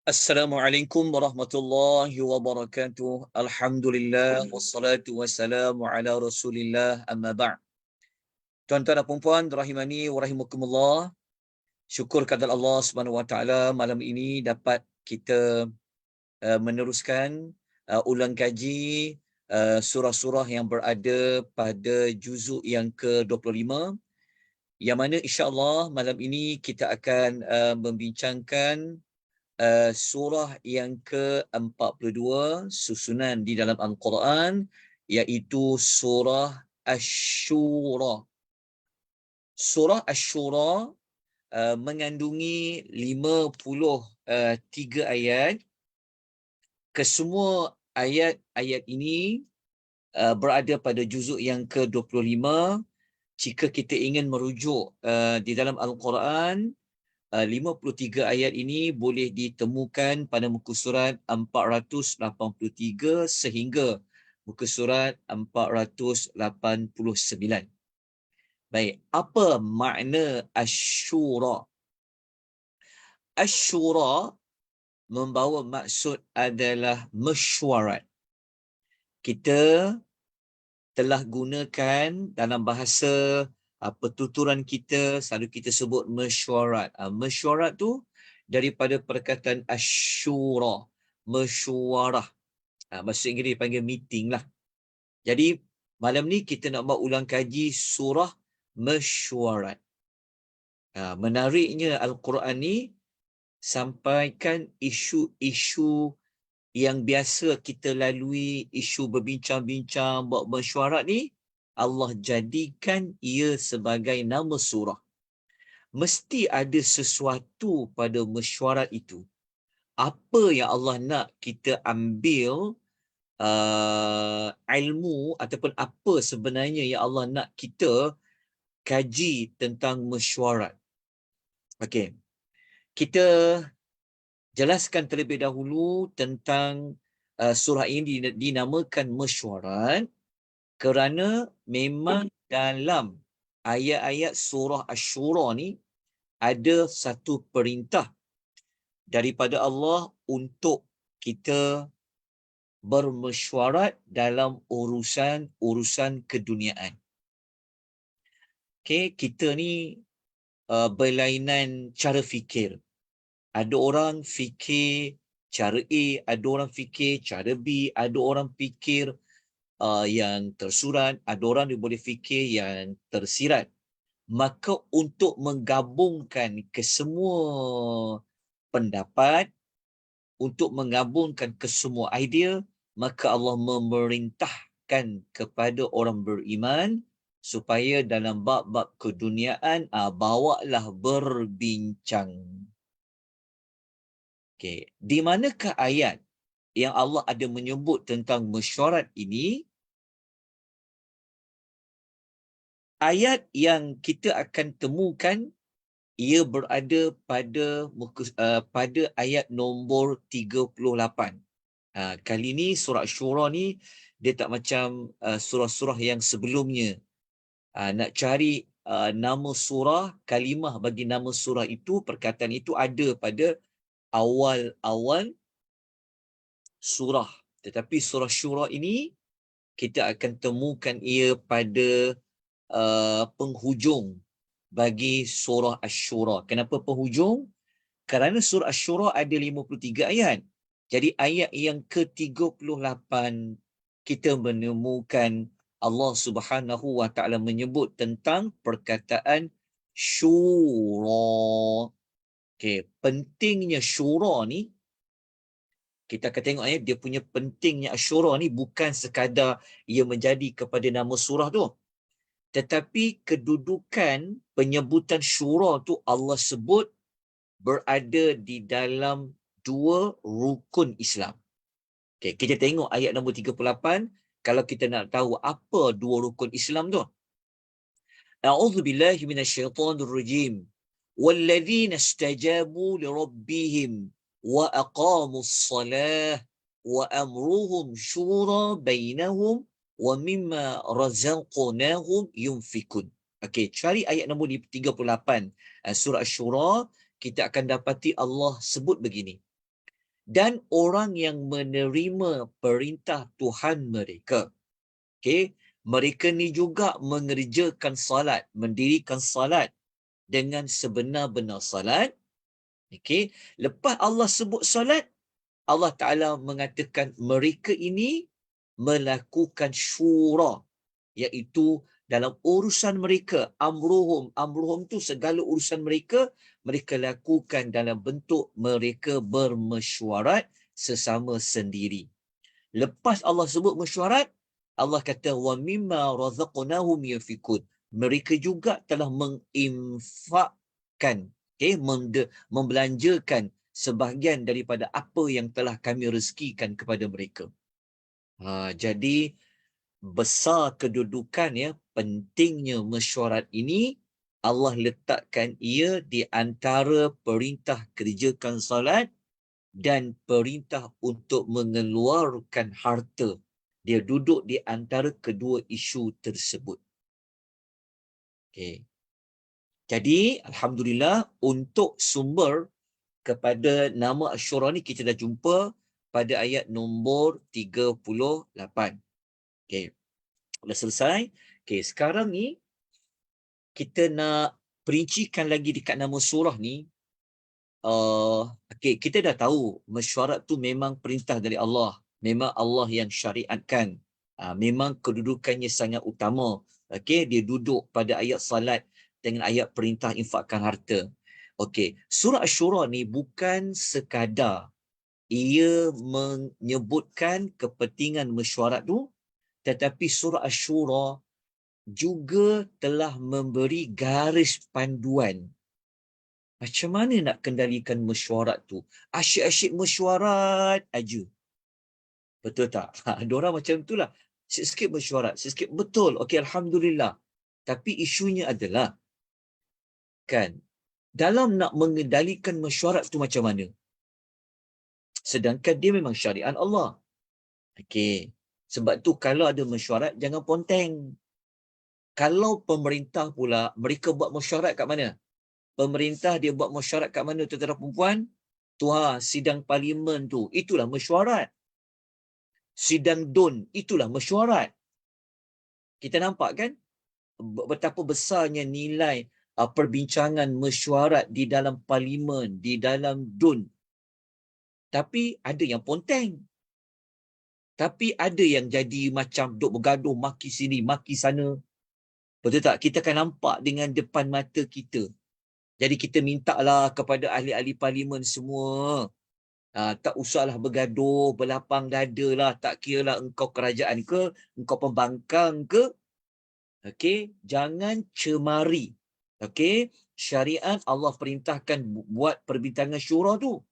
Assalamualaikum warahmatullahi wabarakatuh. Alhamdulillah wassalatu wassalamu ala Rasulillah amma ba'd. Tuan-tuan dan puan-puan rahimani wa rahimakumullah. Syukur kepada Allah Subhanahu wa taala malam ini dapat kita meneruskan ulang kaji surah-surah yang berada pada juzuk yang ke-25, yang mana insya-Allah malam ini kita akan membincangkan surah yang ke-42 susunan di dalam Al-Quran, iaitu surah Asy-Syura. Surah Asy-Syura mengandungi 53 ayat. Kesemua ayat-ayat ini berada pada juzuk yang ke-25. Jika kita ingin merujuk di dalam Al-Quran, 53 ayat ini boleh ditemukan pada muka surat 483 sehingga muka surat 489. Baik, apa makna Asy-Syura? Asy-Syura membawa maksud adalah mesyuarat. Kita telah gunakan dalam bahasa pertuturan kita, selalu kita sebut mesyuarat. Mesyuarat tu daripada perkataan asyura, mesyuarah. Bahasa Inggeris panggil meeting lah. Jadi malam ni kita nak buat ulang kaji surah mesyuarat. Menariknya Al-Quran ni sampaikan isu-isu yang biasa kita lalui, isu berbincang-bincang, buat mesyuarat ni, Allah jadikan ia sebagai nama surah. Mesti ada sesuatu pada mesyuarat itu. Apa yang Allah nak kita ambil ilmu, ataupun apa sebenarnya yang Allah nak kita kaji tentang mesyuarat. Okey. Kita jelaskan terlebih dahulu tentang surah ini dinamakan mesyuarat kerana memang dalam ayat-ayat surah Asy-Syura ni ada satu perintah daripada Allah untuk kita bermesyuarat dalam urusan keduniaan. Okey, kita ni berlainan cara fikir. Ada orang fikir cara A, ada orang fikir cara B, ada orang fikir yang tersurat, ada orang dia boleh fikir yang tersirat. Maka untuk menggabungkan kesemua pendapat, untuk menggabungkan kesemua idea, maka Allah memerintahkan kepada orang beriman supaya dalam bab-bab keduniaan bawalah berbincang. Okay. Di manakah ayat yang Allah ada menyebut tentang mesyuarat ini? Ayat yang kita akan temukan ia berada pada ayat nombor 38. Kali ni surah Syura ni dia tak macam surah-surah yang sebelumnya. Nak cari nama surah, kalimah bagi nama surah itu, perkataan itu ada pada awal-awal surah. Tetapi surah Syura ini kita akan temukan ia pada penghujung bagi surah Asy-Syura. Kenapa penghujung? Kerana surah Asy-Syura ada 53 ayat. Jadi ayat yang ke-38 kita menemukan Allah Subhanahu wa taala menyebut tentang perkataan syura. Okey, pentingnya syura ni kita akan tengok dia punya pentingnya Asy-Syura ni bukan sekadar ia menjadi kepada nama surah tu. Tetapi kedudukan penyebutan syura tu Allah sebut berada di dalam dua rukun Islam. Okay, kita tengok ayat nombor 38 kalau kita nak tahu apa dua rukun Islam tu. A'udzubillahi minasyaitonirrajim. Walladzina istajabu lirabbihim wa aqamus salah wa amruhum syura bainahum wa mimma razaqnahum yunfikun. Okey, cari ayat nombor 38 surah Asy-Syura, kita akan dapati Allah sebut begini. dan orang yang menerima perintah Tuhan mereka. Okey, mereka ni juga mengerjakan salat, mendirikan salat dengan sebenar-benar salat. Okey, lepas Allah sebut salat, Allah Taala mengatakan mereka ini melakukan syura, iaitu dalam urusan mereka, amruhum tu segala urusan mereka, mereka lakukan dalam bentuk mereka bermesyuarat sesama sendiri. Lepas Allah sebut mesyuarat, Allah kata wa mimma razaqnahum yunfikun. Mereka juga telah menginfakkan, okay, membelanjakan sebahagian daripada apa yang telah kami rezekikan kepada mereka. Jadi besar kedudukan, ya, pentingnya mesyuarat ini Allah letakkan ia di antara perintah kerjakan salat dan perintah untuk mengeluarkan harta. Dia duduk di antara kedua isu tersebut. Okay. Jadi alhamdulillah untuk sumber kepada nama Asyura ni kita dah jumpa pada ayat nombor 38. Okay. Dah selesai. Okay, sekarang ni kita nak perincikan lagi dekat nama surah ni. Okay, kita dah tahu mesyuarat tu memang perintah dari Allah. Memang Allah yang syariatkan. Memang kedudukannya sangat utama. Okay, dia duduk pada ayat salat dengan ayat perintah infakkan harta. Okay, surah Asyura ni bukan sekadar ia menyebutkan kepentingan mesyuarat tu, tetapi surah Asyura juga telah memberi garis panduan macam mana nak kendalikan mesyuarat tu. Asyik-asyik mesyuarat aja. Betul tak? Ada orang macam itulah. Sikit-sikit mesyuarat, sikit betul. Okey, alhamdulillah. Tapi isunya adalah, kan, dalam nak mengendalikan mesyuarat tu macam mana? Sedangkan dia memang syariat Allah. Okey. Sebab tu kalau ada mesyuarat, jangan ponteng. Kalau pemerintah pula, mereka buat mesyuarat kat mana? Pemerintah dia buat mesyuarat kat mana, tuan-tuan dan puan? Sidang parlimen tu, itulah mesyuarat. Sidang DUN, itulah mesyuarat. Kita nampak kan betapa besarnya nilai perbincangan mesyuarat di dalam parlimen, di dalam DUN. Tapi ada yang ponteng. Tapi ada yang jadi macam duk bergaduh, maki sini, maki sana. Betul tak? Kita akan nampak dengan depan mata kita. Jadi kita mintalah kepada ahli-ahli parlimen semua, tak usahlah bergaduh, berlapang dada lah. Tak kira lah engkau kerajaan ke, engkau pembangkang ke. Okey, jangan cemari. Okey, syariat Allah perintahkan buat perbincangan syura tu.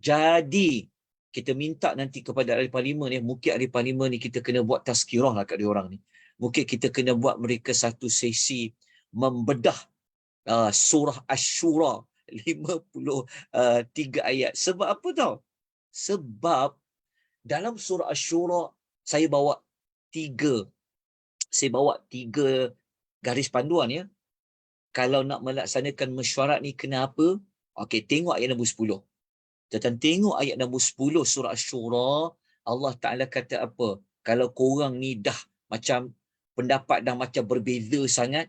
Jadi kita minta nanti kepada ahli parlimen ni, mungkin ahli parlimen ni kita kena buat tazkirah lah kat dia orang ni. Mungkin kita kena buat mereka satu sesi membedah surah Asyura 53 ayat. Sebab apa tau? Sebab dalam surah Asyura saya bawa tiga garis panduan, ya. Kalau nak melaksanakan mesyuarat ni kena apa? Okey, tengok ayat nombor 10. Dan tengok ayat nombor 10 surah Asyura, Allah Ta'ala kata apa? Kalau korang ni dah macam pendapat dah macam berbeza sangat,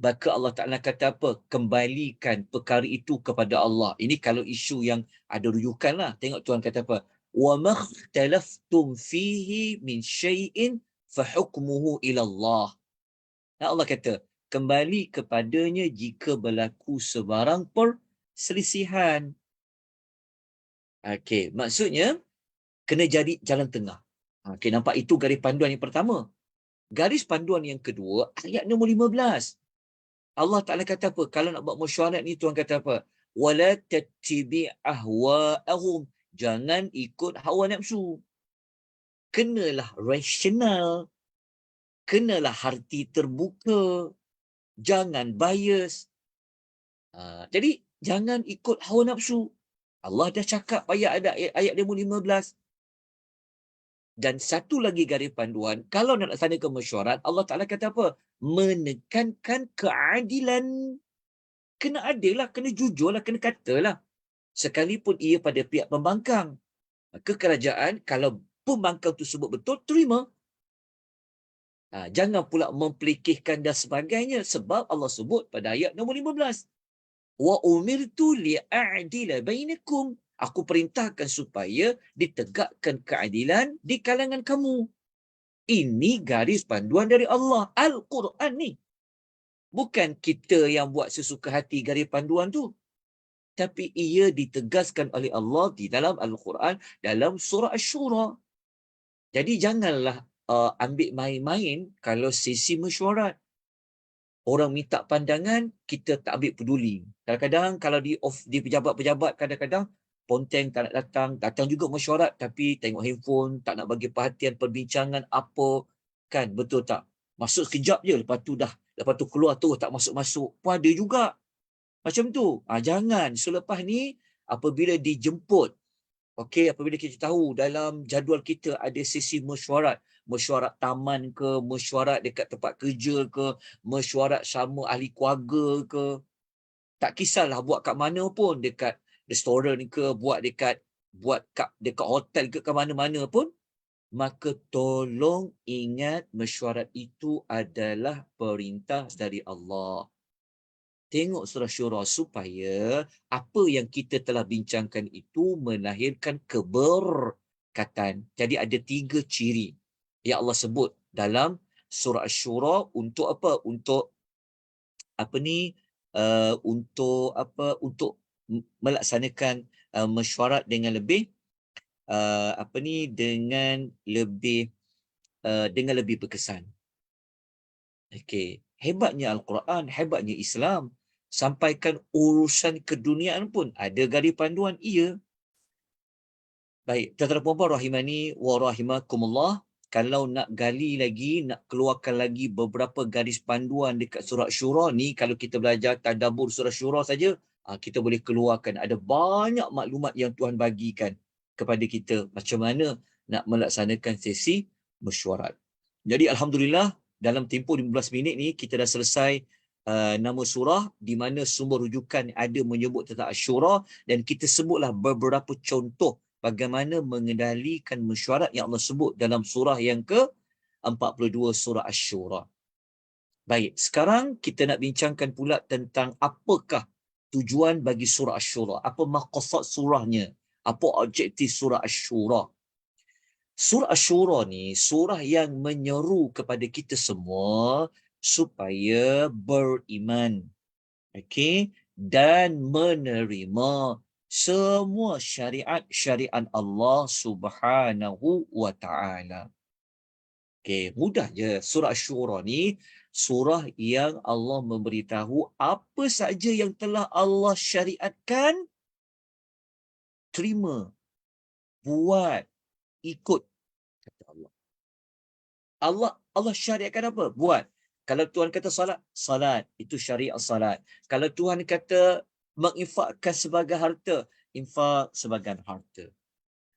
maka Allah Ta'ala kata apa? Kembalikan perkara itu kepada Allah. Ini kalau isu yang ada rujukan lah. Tengok Tuhan kata apa? وَمَا اخْتَلَفْتُمْ فِيهِ مِنْ شَيْءٍ فَحُكْمُهُ إِلَى اللَّهِ. Allah kata, kembali kepadanya jika berlaku sebarang perselisihan. Okey, maksudnya kena jadi jalan tengah. Okey, nampak itu garis panduan yang pertama. Garis panduan yang kedua, ayat nombor 15. Allah Ta'ala kata apa? Kalau nak buat mesyuarat ni, Tuhan kata apa? وَلَا تَتِّبِعْ أَهْوَاءَهُمْ. Jangan ikut hawa nafsu. Kenalah rasional. Kenalah hati terbuka. Jangan bias. Jadi, jangan ikut hawa nafsu. Allah dah cakap ayat nombor 15. Dan satu lagi garis panduan, kalau nak laksanakan mesyuarat, Allah Ta'ala kata apa? Menekankan keadilan. Kena adil lah, kena jujur lah, kena kata lah. sekalipun ia pada pihak pembangkang. Maka kerajaan, kalau pembangkang tersebut betul, terima. Jangan pula mempelikihkan dan sebagainya, sebab Allah sebut pada ayat nombor 15. Wa umirtu li'a'dila bainakum. Aku perintahkan supaya ditegakkan keadilan di kalangan kamu. Ini garis panduan dari Allah. Al-Quran ni. Bukan kita yang buat sesuka hati garis panduan tu. Tapi ia ditegaskan oleh Allah di dalam Al-Quran, dalam surah Asy-Syura. Jadi janganlah ambil main-main kalau sesi mesyuarat. Orang minta pandangan, kita tak ambil peduli. Kadang-kadang kalau di pejabat-pejabat, kadang-kadang ponteng tak nak datang, datang juga mesyuarat tapi tengok handphone, tak nak bagi perhatian perbincangan apa, kan, betul tak? Masuk sekejap je, lepas tu keluar tu tak masuk-masuk. Pun ada juga macam tu. Jangan. Selepas ni, apabila dijemput, okey, apabila kita tahu dalam jadual kita ada sesi mesyuarat, mesyuarat taman ke, mesyuarat dekat tempat kerja ke, mesyuarat sama ahli keluarga ke, tak kisahlah buat kat mana pun, dekat restoran ke, buat dekat hotel ke mana-mana pun, maka tolong ingat mesyuarat itu adalah perintah dari Allah. Tengok surah Syura supaya apa yang kita telah bincangkan itu melahirkan keberkatan. Jadi ada 3 ciri yang Allah sebut dalam surah Asy-Syura untuk apa? Untuk apa ni? Untuk apa? Untuk melaksanakan mesyuarat dengan lebih apa ni? Dengan lebih berkesan. Okey, hebatnya Al-Quran, hebatnya Islam. Sampaikan urusan keduniaan pun ada garis panduan. Iya. Baik, tuan-tuan dan puan-puan rahimani wa rahimakumullah, kalau nak gali lagi, nak keluarkan lagi beberapa garis panduan dekat surah Syura ni, kalau kita belajar tadabbur surah Syura saja, kita boleh keluarkan. Ada banyak maklumat yang Tuhan bagikan kepada kita macam mana nak melaksanakan sesi mesyuarat. Jadi alhamdulillah, dalam tempoh 15 minit ni kita dah selesai nama surah di mana sumber rujukan ada menyebut tentang Asy-Syura, dan kita sebutlah beberapa contoh bagaimana mengendalikan mesyuarat yang Allah sebut dalam surah yang ke-42 surah Asy-Syura. Baik, sekarang kita nak bincangkan pula tentang apakah tujuan bagi surah Asy-Syura, apa maqsad surahnya, apa objektif surah Asy-Syura. Surah Asy-Syura ni surah yang menyeru kepada kita semua supaya beriman, okey, dan menerima semua syariat Allah Subhanahu wa taala. Okey, mudah je. Surah Asy-Syura ni surah yang Allah memberitahu apa saja yang telah Allah syariatkan, terima, buat, ikut, kata Allah. Allah syariatkan apa? Buat. Kalau Tuhan kata salat, salat. Itu syariat salat. Kalau Tuhan kata menginfakkan sebagai harta, infak sebagian harta.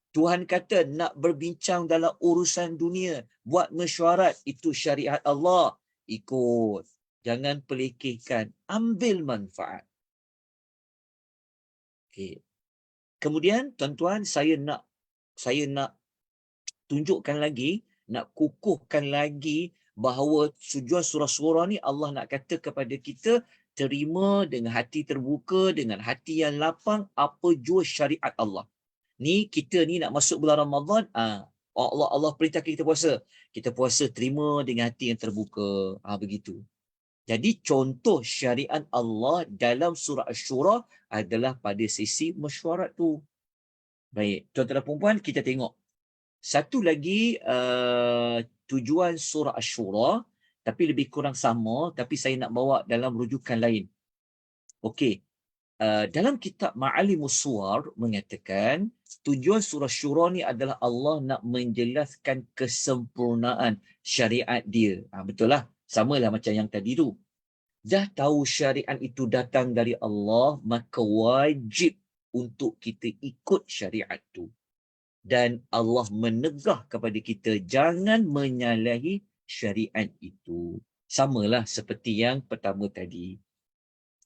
Tuhan kata nak berbincang dalam urusan dunia, buat mesyuarat, itu syariat Allah. Ikut. Jangan pelikihkan. Ambil manfaat. Okay. Kemudian, tuan-tuan, saya nak tunjukkan lagi, nak kukuhkan lagi bahawa tujuan surah-surah ni Allah nak kata kepada kita, terima dengan hati terbuka, dengan hati yang lapang apa jua syariat Allah. Ni kita ni nak masuk bulan Ramadan, Allah perintah kita puasa. Kita puasa terima dengan hati yang terbuka. Begitu. Jadi contoh syariat Allah dalam surah Asy-Syura adalah pada sisi mesyuarat tu. Baik, tuan-tuan dan puan-puan, kita tengok satu lagi tujuan surah Asy-Syura, tapi lebih kurang sama, tapi saya nak bawa dalam rujukan lain. Okey, dalam kitab Ma'alimus Suwar mengatakan tujuan surah Syura ni adalah Allah nak menjelaskan kesempurnaan syariat dia. Betul lah, samalah macam yang tadi tu. Dah tahu syariat itu datang dari Allah, maka wajib untuk kita ikut syariat tu. Dan Allah menegah kepada kita jangan menyalahi syariat itu. Samalah seperti yang pertama tadi.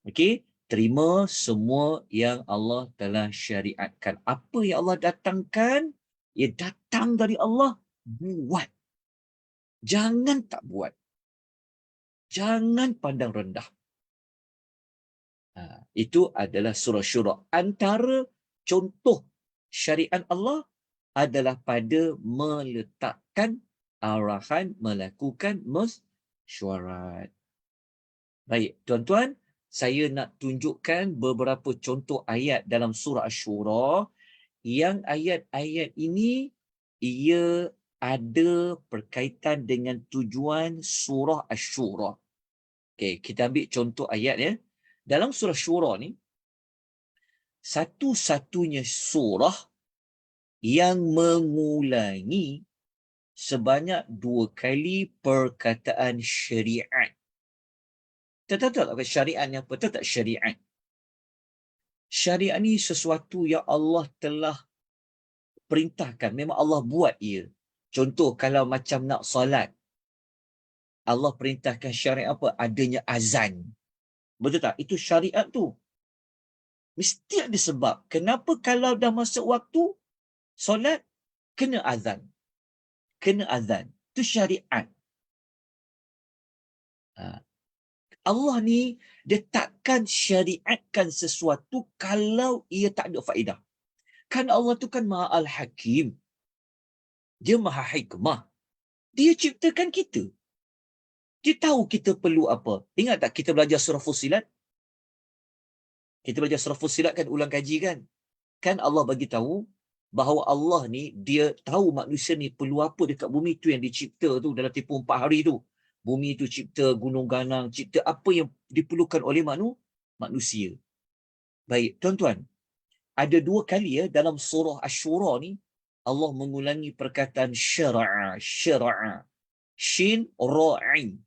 Okey, terima semua yang Allah telah syariatkan. Apa yang Allah datangkan, ia datang dari Allah, buat. Jangan tak buat. Jangan pandang rendah. Itu adalah surah Syura. Antara contoh syariat Allah adalah pada meletakkan arahan melakukan mesyuarat. Baik, tuan-tuan, saya nak tunjukkan beberapa contoh ayat dalam surah Asy-Syura yang ayat-ayat ini ia ada berkaitan dengan tujuan surah Asy-Syura. Okey, kita ambil contoh ayat ya. Dalam surah Syura ni, satu-satunya surah yang mengulangi sebanyak 2 kali perkataan syariat. Tahu tak apa syariat ni apa? Tahu tak syariat? Syariat ni sesuatu yang Allah telah perintahkan. Memang Allah buat ia. Contoh kalau macam nak solat, Allah perintahkan syariat apa? Adanya azan. Betul tak? Itu syariat tu. Mesti ada sebab. Kenapa kalau dah masuk waktu solat, kena azan. Kena azan. Itu syariat. Allah ni, dia takkan syariatkan sesuatu kalau ia tak ada faedah. Kan Allah tu kan Maha Al-Hakim. Dia Maha Hikmah. Dia ciptakan kita. Dia tahu kita perlu apa. Ingat tak kita belajar surah Fussilat? Kita belajar surah Fussilat kan, ulang kaji kan? Kan Allah bagi tahu bahawa Allah ni, dia tahu manusia ni perlu apa dekat bumi tu yang dicipta tu dalam tempoh 4 hari tu. Bumi tu cipta gunung ganang, cipta apa yang diperlukan oleh manusia. Baik, tuan-tuan. Ada 2 kali ya dalam surah Asy-Syura ni, Allah mengulangi perkataan syara'a, syara'a. Shin, ra'in.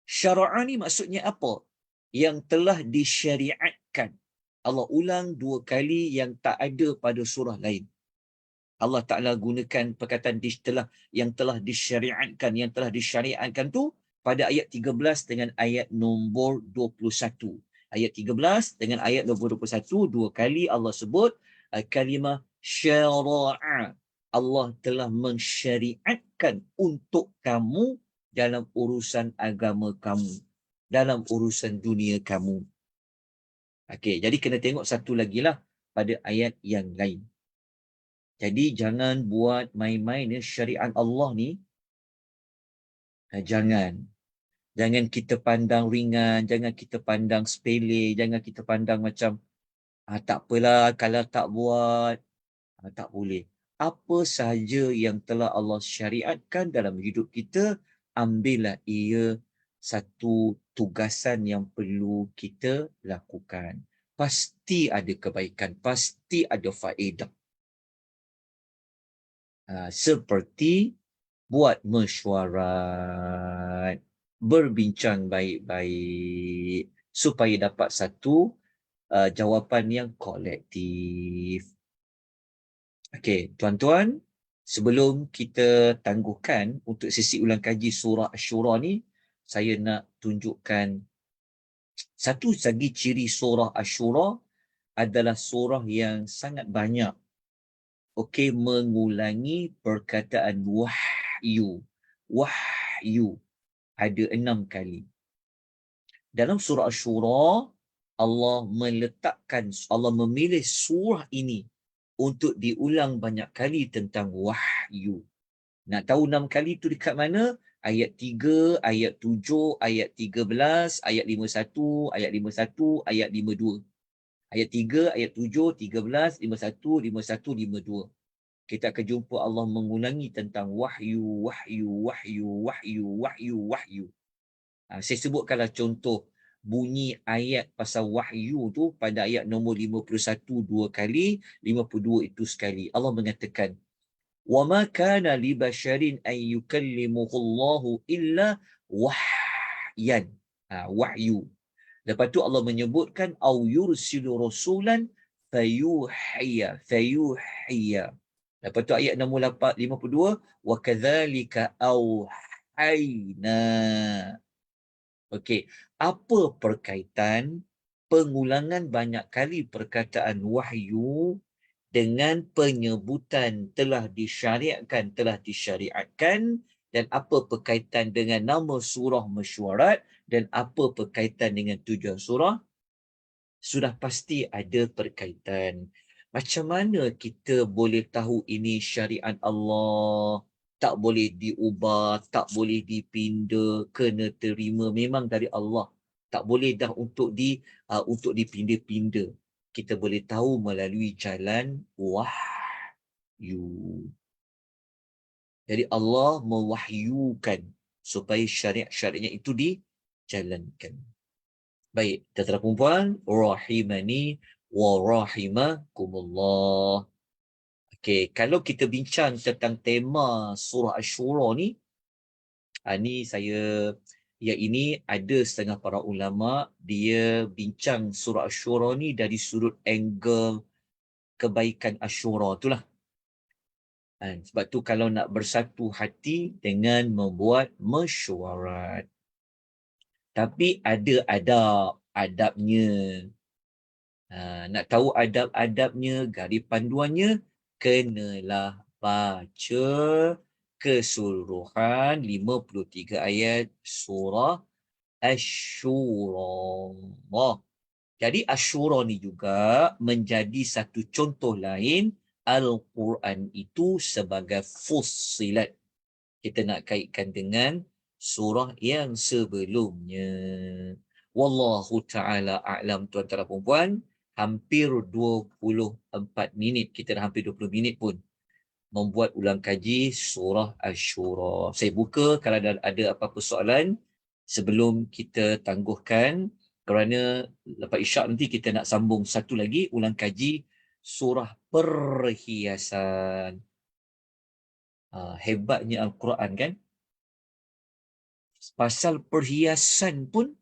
Syara'a ni maksudnya apa? Yang telah disyariatkan. Allah ulang 2 kali yang tak ada pada surah lain. Allah Ta'ala gunakan perkataan yang telah disyariatkan, yang telah disyariatkan tu pada ayat 13 dengan ayat nombor 21. Ayat 13 dengan ayat nombor 21, 2 kali Allah sebut kalimah syara'a. Allah telah mensyariatkan untuk kamu dalam urusan agama kamu, dalam urusan dunia kamu. Okey, jadi kena tengok satu lagi lah pada ayat yang lain. Jadi jangan buat main-main ya syariat Allah ni. Jangan. Jangan kita pandang ringan, jangan kita pandang sepele, jangan kita pandang macam tak apalah kalau tak buat, tak boleh. Apa sahaja yang telah Allah syariatkan dalam hidup kita, ambillah ia satu tugasan yang perlu kita lakukan. Pasti ada kebaikan, pasti ada faedah. Seperti buat mesyuarat, berbincang baik-baik supaya dapat satu jawapan yang kolektif. Okey, tuan-tuan, sebelum kita tangguhkan untuk sesi ulang kaji surah Asy-Syura ni, saya nak tunjukkan satu lagi ciri surah Asy-Syura adalah surah yang sangat banyak mengulangi perkataan wahyu. Wahyu ada 6 kali. Dalam surah Asy-Syura, Allah memilih surah ini untuk diulang banyak kali tentang wahyu. Nak tahu 6 kali tu dekat mana? Ayat 3, ayat 7, ayat 13, ayat 51, ayat 51, ayat 52. Ayat 3, ayat 7, 13, 51, 51, 52. Kita akan jumpa Allah mengulangi tentang wahyu, wahyu, wahyu, wahyu, wahyu, wahyu. Saya sebutkanlah contoh bunyi ayat pasal wahyu tu pada ayat nombor 51 2 kali, 52 itu sekali. Allah mengatakan, وَمَا كَانَ لِبَشَرٍ أَن يُكَلِّمُهُ اللَّهُ إِلَّا وَحْيًا. Wahyu. Lepas tu Allah menyebutkan أَوْ يُرْسِلُ رَسُولًا فَيُوحِيَ. Lepas tu ayat nombor 52, وَكَذَلِكَ أَوْحَيْنَا. Okey, apa perkaitan pengulangan banyak kali perkataan wahyu dengan penyebutan telah disyariatkan, dan apa berkaitan dengan nama surah mesyuarat dan apa berkaitan dengan tujuan surah, sudah pasti ada perkaitan. Macam mana kita boleh tahu ini syariat Allah, tak boleh diubah, tak boleh dipinda, kena terima memang dari Allah. Tak boleh dah untuk dipinda-pinda. Kita boleh tahu melalui jalan wahyu. Jadi Allah mewahyukan supaya syariat-syariatnya itu dijalankan. Baik, tuan-tuan dan puan, rahimani wa rahimakumullah. Okey, kalau kita bincang tentang tema surah Asy-Syura ni, ini ada setengah para ulama dia bincang surah Asy-Syura ni dari sudut angle kebaikan Asy-Syura itulah. Sebab tu kalau nak bersatu hati dengan membuat mesyuarat. Tapi ada adabnya. Nak tahu adab-adabnya, garis panduannya, kenalah baca keseluruhan 53 ayat surah Asy-Syura. Jadi Asy-Syura ni juga menjadi satu contoh lain Al-Quran itu sebagai Fussilat. Kita nak kaitkan dengan surah yang sebelumnya. Wallahu ta'ala a'lam, tuan-tuan dan puan. Hampir 24 minit. Kita dah hampir 20 minit pun membuat ulang kaji surah Asy-Syura. Saya buka kalau ada apa-apa soalan sebelum kita tangguhkan, kerana lepas isyak nanti kita nak sambung satu lagi ulang kaji surah perhiasan. Hebatnya Al-Quran kan? Pasal perhiasan pun,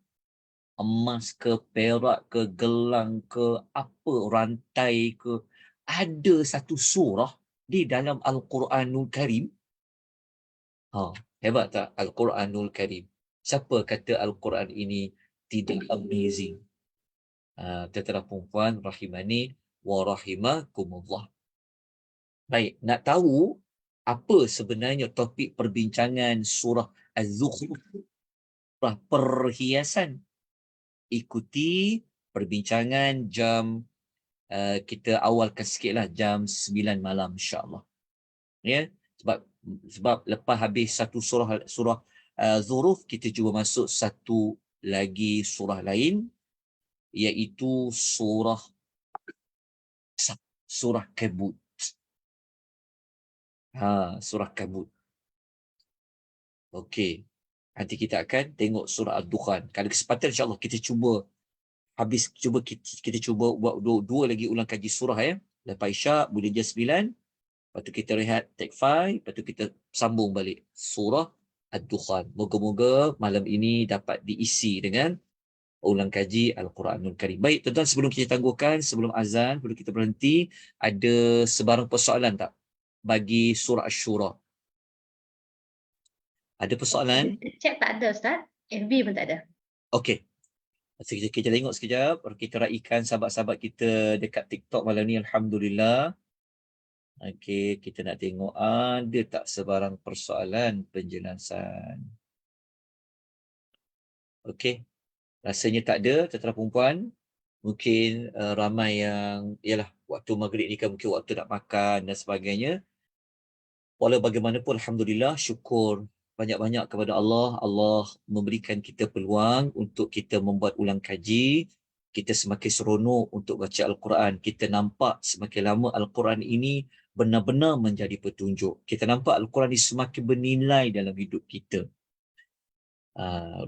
emas ke, perak ke, gelang ke, apa, rantai ke, ada satu surah di dalam Al-Quranul Karim. Hebat tak Al-Quranul Karim? Siapa kata Al-Quran ini tidak amazing? Tuan-tuan perempuan rahimani wa rahimakumullah. Baik, nak tahu apa sebenarnya topik perbincangan surah Az-Zukhruf, surah perhiasan? Ikuti perbincangan jam, kita awalkan sikitlah jam 9 malam insya-Allah. Ya, sebab lepas habis satu surah Zukhruf, kita cuba masuk satu lagi surah lain, iaitu surah Kabut. Surah Kabut. Okey. Nanti kita akan tengok surah Ad-Dukhan. Kalau kesempatan insya-Allah kita cuba kita cuba buat dua lagi ulang kaji surah ya. Lepas Isyak boleh jam 9, lepas tu kita rehat take 5, lepas tu kita sambung balik surah Ad-Dukhan. Moga-moga malam ini dapat diisi dengan ulang kaji Al-Quranul Karim. Baik tuan-tuan, sebelum kita tangguhkan, sebelum azan, sebelum kita berhenti, ada sebarang persoalan tak bagi surah Asy-Syura? Ada persoalan? Chat tak ada Ustaz. FB pun tak ada. Okey. Kita tengok sekejap. Kita raikan sahabat-sahabat kita dekat TikTok malam ni. Alhamdulillah. Okey, kita nak tengok ada tak sebarang persoalan penjelasan. Okey. Rasanya tak ada, tuan-tuan perempuan. Mungkin ramai yang, ialah waktu maghrib ni kan mungkin waktu nak makan dan sebagainya. Walau bagaimanapun, Alhamdulillah, syukur banyak-banyak kepada Allah. Allah memberikan kita peluang untuk kita membuat ulang kaji. Kita semakin seronok untuk baca Al-Quran. Kita nampak semakin lama Al-Quran ini benar-benar menjadi petunjuk. Kita nampak Al-Quran ini semakin bernilai dalam hidup kita.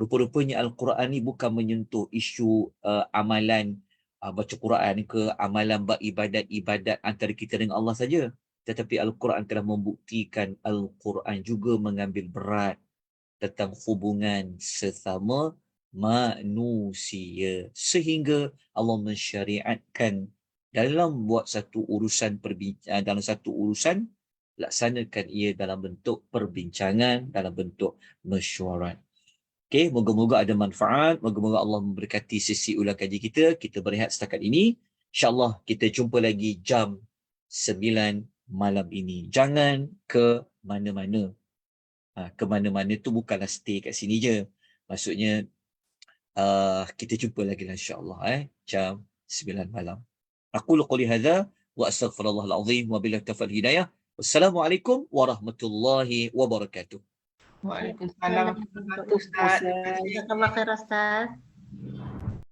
Rupa-rupanya Al-Quran ni bukan menyentuh isu amalan baca Quran ke, amalan ibadat-ibadat antara kita dengan Allah saja. Tetapi Al-Quran telah membuktikan Al-Quran juga mengambil berat tentang hubungan sesama manusia. Sehingga Allah mensyariatkan dalam buat satu urusan dalam satu urusan, laksanakan ia dalam bentuk perbincangan, dalam bentuk mesyuarat. Okey, moga-moga ada manfaat, moga-moga Allah memberkati sesi ulang kaji kita. Kita berehat setakat ini. InsyaAllah kita jumpa lagi jam 9 malam ini. Jangan ke mana-mana. Ke mana-mana tu bukanlah stay kat sini je. Maksudnya kita jumpa lagi lah insya-Allah jam 9 malam. Aku qouli hadza wa astaghfirullahal azim wa billahi taufiq hidayah. Wassalamualaikum warahmatullahi wabarakatuh. Waalaikumsalam warahmatullahi wabarakatuh, Ustaz. Jazakallah khair Ustaz.